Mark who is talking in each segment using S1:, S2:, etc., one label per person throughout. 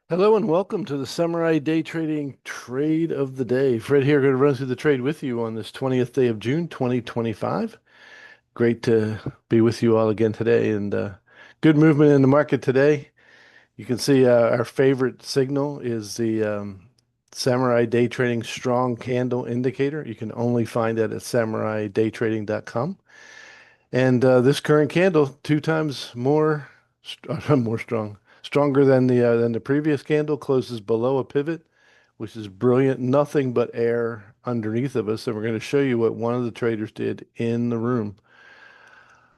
S1: Hello and welcome to the Samurai Day Trading Trade of the Day. Fred here, going to run through the trade with you on this 20th day of June, 2025. Great to be with you all again today and good movement in the market today. You can see our favorite signal is the Samurai Day Trading Strong Candle Indicator. You can only find that at samuraidaytrading.com. And this current candle, two times more, more stronger than the previous candle, closes below a pivot, which is brilliant. Nothing but air underneath of us, and we're going to show you what one of the traders did in the room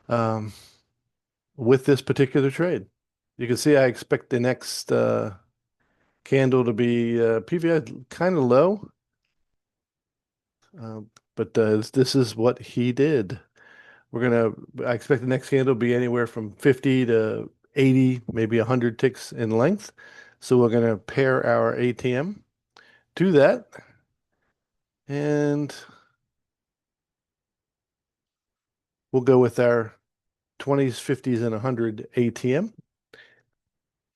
S1: um, with this particular trade. You can see I expect the next candle to be PVI kind of low, uh, but this is what he did. I expect the next candle to be anywhere from 50 to 80, maybe 100 ticks in length. So we're going to pair our ATM to that. And we'll go with our 20s, 50s, and 100 ATM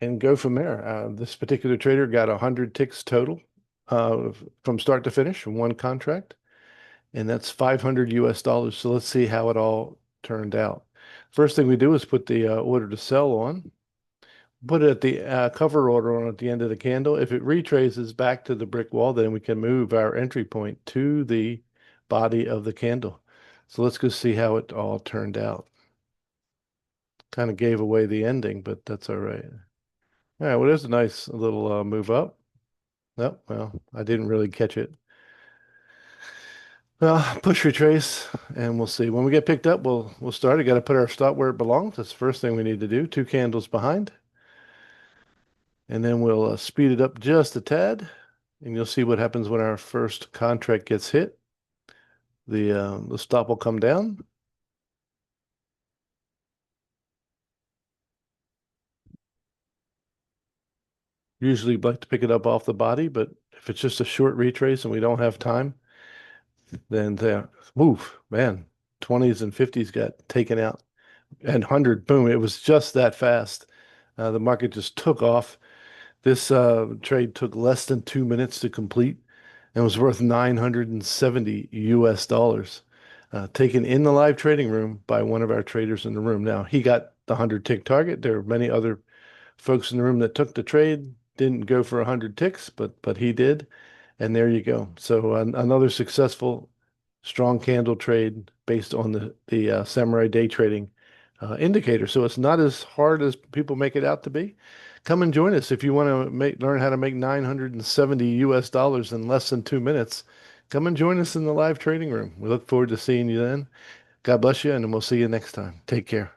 S1: and go from there. This particular trader got 100 ticks total from start to finish in one contract. And that's 500 US dollars. So let's see how it all turned out. First thing we do is put the order to sell on. Put it at the cover order on at the end of the candle. If it retraces back to the brick wall, then we can move our entry point to the body of the candle. So let's go see how it all turned out. Kind of gave away the ending, but that's all right. All right, well, there's a nice little move up. No, well, I didn't really catch it. Well, push retrace, and we'll see. When we get picked up, we'll start. I got to put our stop where it belongs. That's the first thing we need to do. Two candles behind. And then we'll speed it up just a tad, and you'll see what happens when our first contract gets hit. The stop will come down. Usually like to pick it up off the body, but if it's just a short retrace and we don't have time, then move, man, 20s and 50s got taken out and 100, boom, it was just that fast. The market just took off. This trade took less than 2 minutes to complete and was worth 970 US dollars, taken in the live trading room by one of our traders in the room. Now, he got the 100 tick target. There were many other folks in the room that took the trade, didn't go for 100 ticks, but he did. And there you go. So another successful strong candle trade based on the Samurai Day Trading indicator. So it's not as hard as people make it out to be. Come and join us if you want to learn how to make 970 US dollars in less than 2 minutes. Come and join us in the live trading room. We look forward to seeing you then. God bless you, and we'll see you next time. Take care.